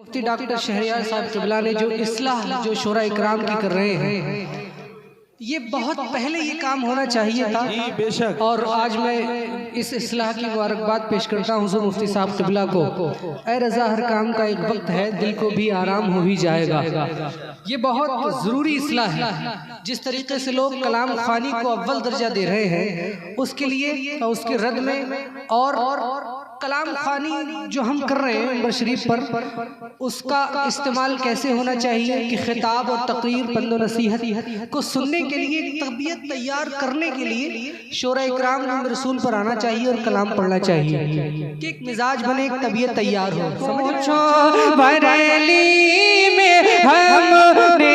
मुफ्ती doctor Shahryar साहब क़िबला ने जो इस्लाह जो शोरा इकराम की कर रहे हैं, ये बहुत पहले ये काम होना चाहिए था। बेशक। और आज मैं इस इस्लाह की मुबारकबाद पेश करता हूँ हुज़ूर मुफ्ती साहब क़िबला को। ऐ रज़ा, हर काम का एक वक्त है, दिल को भी आराम हो ही जाएगा। ये बहुत ज़रूरी इस्लाह है। जिस तरीके से लोग कलाम ख़ानी को अव्वल दर्जा दे रहे हैं, उसके लिए और उसके रद्द में और कलाम ख़ानी जो हम कर रहे हैं मिंबर शरीफ पर, उसका इस्तेमाल कैसे होना चाहिए कि खिताब और तकरीर बंदो नसीहत को सुनने के लिए तबीयत तैयार करने के लिए शोरा इकराम नाम रसूल पर आना चाहिए और कलाम पढ़ना चाहिए कि एक मिजाज बने, एक तबीयत तैयार हो। समझो बरेली में हमने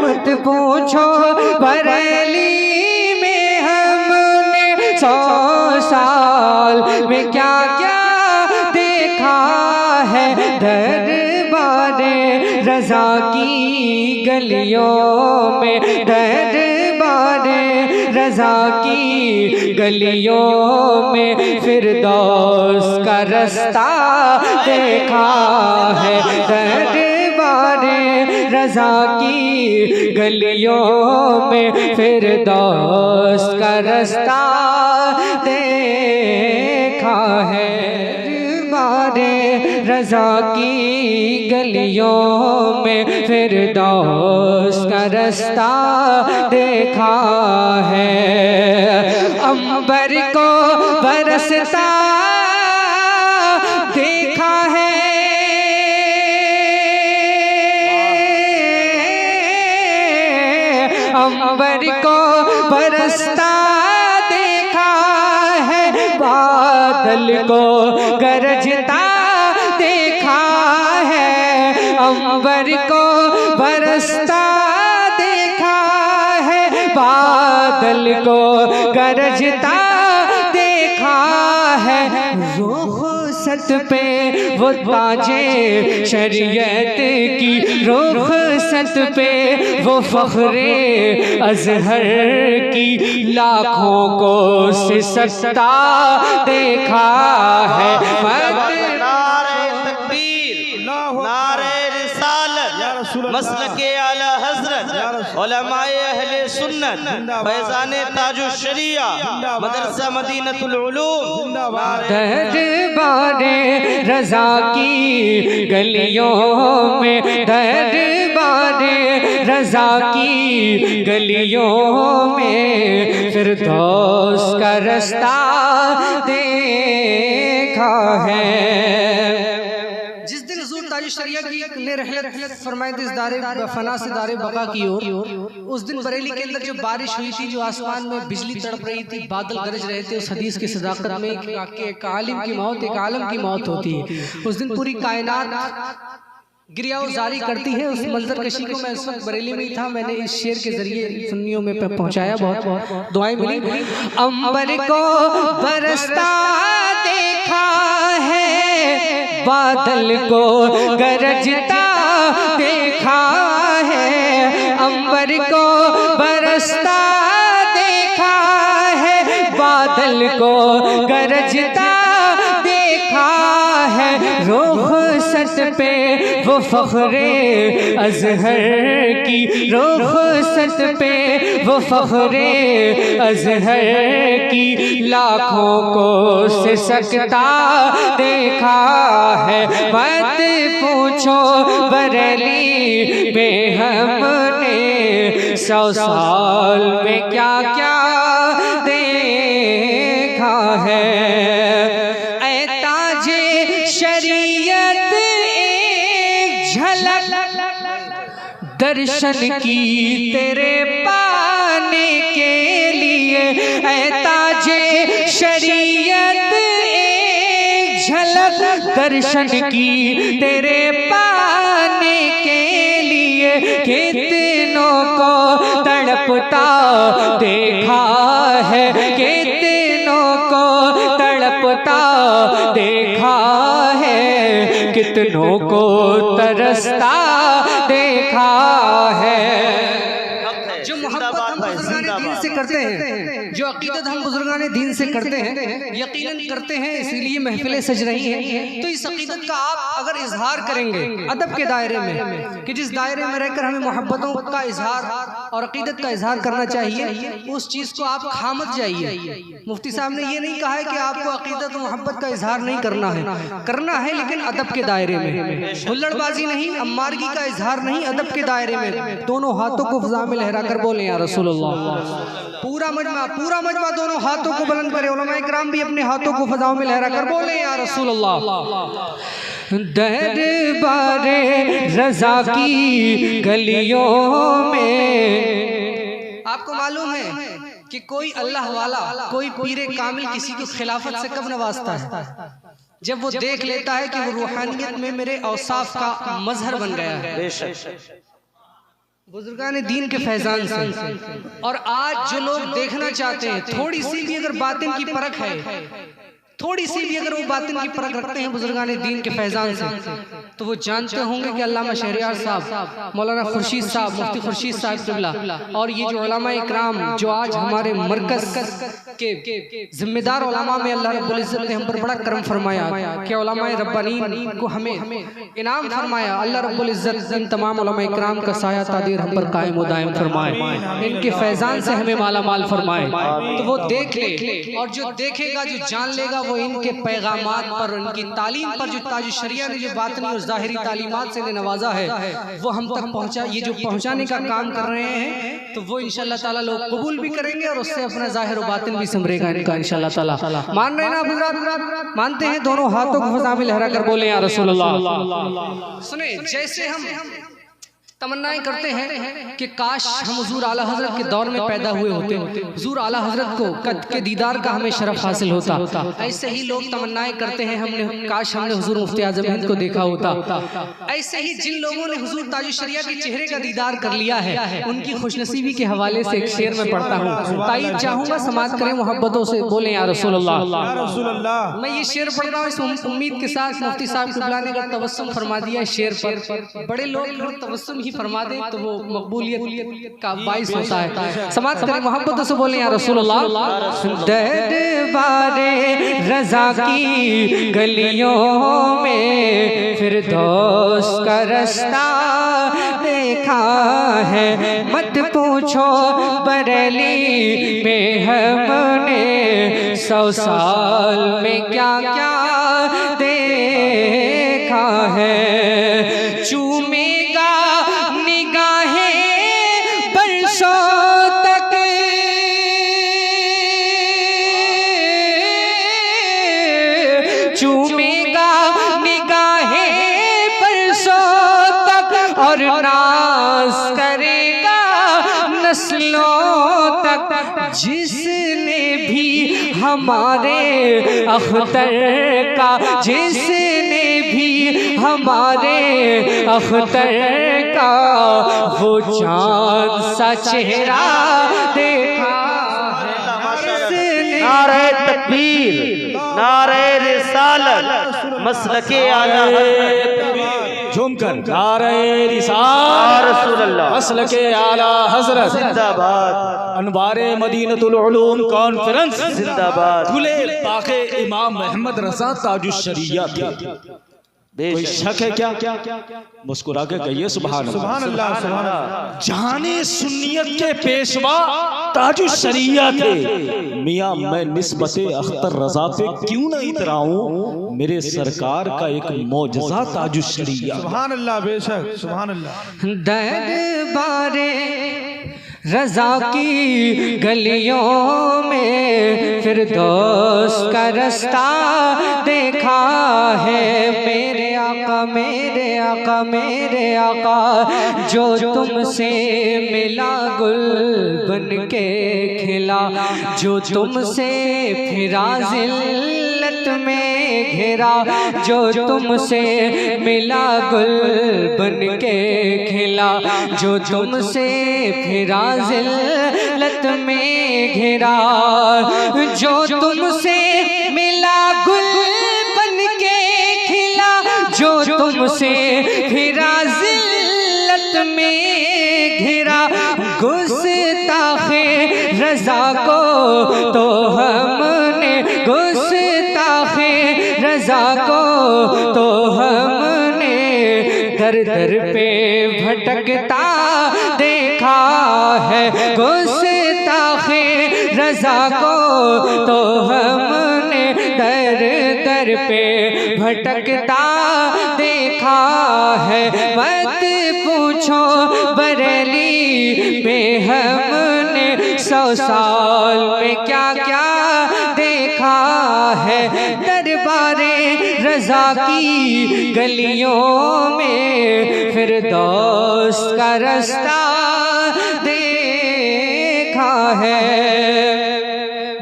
मत पूछो बरेली में हमने 100 साल में क्या क्या देखा है। दरबारे रज़ा की गलियों में, दरबारे रज़ा की गलियों में फिरदौस का रास्ता देखा है। दरबारे रज़ा की गलियों में फिरदौस का रास्ता देखा है। दरबारे रज़ा की गलियों में फिरदौस का रास्ता देखा है। अंबर को बरसता देखा है, अंबर को बरसता देखा है। बादल को गरजता देखा है, अंबर को बरसता देखा है। बादल को गरजता देखा है। रुख़सत पे वो ताजे शरीयत की, रुख़सत पे वो फ़ख्रे अज़हर की, लाखों को सिसकता देखा है। मसलके आला हज़रत उलमाए अहले सुन्नत फैज़ाने ताजुश शरिया मदरसा मदीनतुल उलूम। दरबारे रज़ा की गलियों में, दरबारे रज़ा की गलियों में फिरदौस का रास्ता देखा है। जिस दिन हुज़ूर ताजुश शरिया की रहलत फरमाए इस दारे फना से दारे बका की ओर, उस दिन बरेली के अंदर जो बारिश हुई थी, जो आसमान में बिजली तड़प रही थी, बादल गरज रहे थे, उस हदीस की सदाकत में एक आलिम की मौत एक आलम की मौत होती है। उस दिन पूरी कायनात गिरिया जारी करती है। उस मंजर कशी को मैं उस वक्त बरेली में ही था, मैंने इस शेर के जरिए सुन्नियों में पहुंचाया, बहुत दुआएं मिली। अंबर को बरसता देखा है, बादल को गरजता देखा है, अंबर को बरसता देखा है। बादल को गरजता देखा है। रुख़सत पे वो फ़ख्रे अज़हर की, रुख़सत पे वो फ़ख्रे अज़हर की, लाखों को सिसकता देखा है। मत पूछो बरेली में हमने 100 साल में क्या क्या देखा है। ऐ ताजे शरीयत एक झलक दर्शन की तेरे पाने के लिए, ऐ ताजे शरीयत एक झलक दर्शन की तेरे पाने के लिए। कितनों को तड़पता देखा है, कितनों को तड़पता देखा है, कितनों को तरसता देखा है। जो मोहब्बत हम बुज़ुर्गान दीन से करते हैं, जो अकीदत हम बुजुर्गान दीन से करते हैं, यकीनन करते हैं, इसीलिए महफिलें सज रही हैं। तो इस अकीदत का आप अगर इजहार करेंगे अदब के दायरे में, कि जिस दायरे में रहकर हमें मोहब्बतों का इजहार और अकीदत का इजहार करना चाहिए, उस चीज़ को आप खा मत जाइए। मुफ्ती साहब ने ये नहीं कहा है कि आपको अकीदत और मोहब्बत का इजहार नहीं करना है, लेकिन अदब के दायरे में, हुल्लड़बाजी नहीं, अम्मारगी का इजहार नहीं, अदब के दायरे में। दोनों हाथों को फ़ज़ा में लहरा कर बोले या रसूलुल्लाह। पूरा मजमा दोनों हाथों को बुलंद करे, उलमाए किराम भी अपने हाथों को फ़ज़ाओं में लहरा कर बोले या रसूलुल्लाह। दरबारे रज़ा की गलियों में, आपको मालूम है कि कोई अल्लाह वाला, कोई पीरे कामिल किसी को खिलाफत से कब नवाजता है? जब वो देख लेता है कि वो रूहानियत में मेरे औसाफ का मजहर बन गया है, बुजुर्गान दीन के फैजान से। और आज जो लोग देखना चाहते हैं, थोड़ी सी भी अगर बातिन की परख है, थोड़ी सी भी अगर वो बातिन की परख रखते हैं बुजुर्गान दीन के फैजान से, तो वो जानते होंगे कि अल्लामा शहरियार साहब, मौलाना खुर्शीद साहब, मुफ्ती खुर्शीद साहब क़िबला और ये जो उलमा इकराम जो आज हमारे मरकज़ के जिम्मेदार उलमा में अल्लाह रब्बुल इज़्ज़त ने हम पर बड़ा करम फरमाया कि उलमा रब्बानी को हमें इनाम फरमाया। अल्लाह रब्बुल इज़्ज़त इन तमाम उलमा इकराम का साया तादीर हम पर कायम व दायम फरमाए, इनके फैजान से हमें माला माल फरमाए। तो वो देख ले, और जो देखेगा, जो जान लेगा, वो इनके पैगामात पर, इनकी तालीम पर, जो ताज शरिया ने जो बातनी और ज़ाहिरी तालीमात से नवाजा है, वो हम तक पहुँचा, ये जो पहुँचाने का काम कर रहे हैं, तो वो इंशाअल्लाह ताला लोग कबूल भी करेंगे और उससे अपना ज़ाहिर और बातिन भी संभरेगा इनका इंशाअल्लाह ताला। मान रहे ना हज़रात? मानते हैं? दोनों हाथों को फ़ज़ा में लहरा कर बोले या रसूलुल्लाह। सुने, जैसे हम तमन्नाएं करते हैं कि काश हम हुजूर आला हजरत के दौर में पैदा हुए होते, हुजूर आला हजरत को कद के दीदार का हमें शरफ हासिल होता। ऐसे ही लोग तमन्नाएं करते हैं, काश हमने हुजूर मुफ्ती आज़म हिंद को देखा होता। ऐसे ही जिन लोगों ने हुजूर ताजुश शरिया के चेहरे का दीदार कर लिया है, उनकी खुशनसीबी के हवाले से एक शेर में पढ़ता हूँ, ताईद चाहूँगा समाज करें मोहब्बतों से, बोले या रसूलुल्लाह। मैं ये शेर पढ़ रहा हूँ इस उम्मीद के साथ मुफ्ती साहब क़िबला ने अगर तबस्सुम फरमा दिया शेर पर, बड़े लोग तबस्सुम फरमा दे तो वो मकबूलियत का बाइस होता है। समाज करें मोहब्बत से, बोले या रसूलुल्लाह। दरबारे रज़ा की गलियों में फिरदौस का रास्ता देखा है, मत पूछो बरेली में हमने 100 साल में क्या क्या देखा है। चूमेगा निगाहें बरसों तक, चूमेगा निगाहें बरसों तक और नाज करेगा नस्लों तक। जिसने भी हमारे अख्तर का, जिसने भी हमारे अख्तर का वो चाँद सा चेहरा देखा है। नारे तकबीर, नारे रिसालत, मसलके आला हज़रत, झूमकर नारे रिसालत, मसलके आला हज़रत जिंदाबाद। अनवारे मदीनतुल उलूम कॉन्फ्रेंस जिंदाबाद। खुले पाके इमाम मोहम्मद रज़ा ताजुश शरिया थे। कोई शक है क्या? मुस्कुरा के कहिए सुभान अल्लाह, सुभान अल्लाह। जाने सुन्नियत के पेशवा ताजुश शरिया थे। मियाँ मैं निस्बते अख्तर रज़ा पे क्यों न इतराऊं, मेरे सरकार का एक मौजज़ा ताजुश शरिया। सुभान अल्लाह, बेशक सुभान अल्लाह। दरबारे रज़ा की गलियों में फिरदौस का रास्ता देखा है। मेरे आका, मेरे आका, मेरे आका जो तुमसे मिला गुल बन के खिला, जो तुमसे फिरा जिल्लत में घिरा, जो तुमसे मिला गुल बन के खिला, जो तुमसे फिरा जिल्लत में घिरा, जो तुमसे मिला गुल बन के खिला, जो तुमसे फिरा जिल्लत में घिरा। गुस्ताखे रज़ा रजा को तो हमने गुस्ताखे रजा को तो हमने दर दर पे भटकता देखा है। गुस्ताखे रजा को तो हमने दर दर पे भटकता देखा है। मत पूछो बरेली में हमने 100 साल में क्या क्या देखा है। दरबारे रजा की गलियों में फिरदौस का रास्ता देखा है।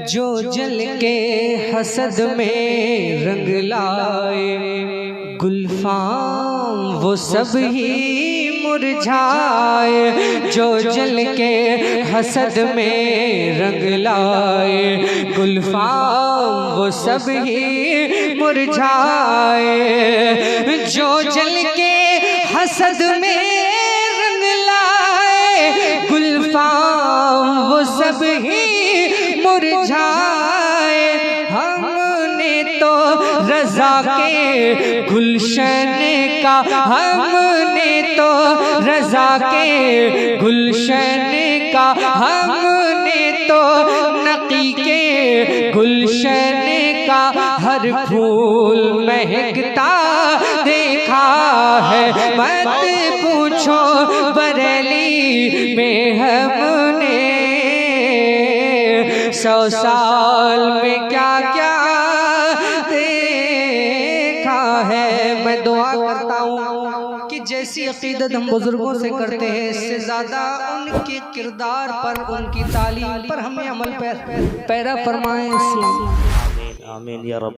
जो जल के हसद में रंग लाए गुलफाम वो सब ही मुरझाए। जो जल के हसद में रंग लाए गुलफाम वो सब ही मुरझाए। जो जल के हसद में रंग लाए गुलफाम वो सब ही मुरझाए। हमने तो रजा के गुलशन का हमने तो रजा के गुलशन का हमने तो नकी के गुलशन का हर फूल महकता देखा है। मत पूछो बरेली में हमने 100 साल में क्या क्या देखा है। मैं दुआ करता हूँ कि जैसी अकीदत हम बुजुर्गों से करते हैं इससे ज़्यादा उनके किरदार पर उनकी तालीम पर हमें अमल पैरा फरमाएं। आमीन या रब।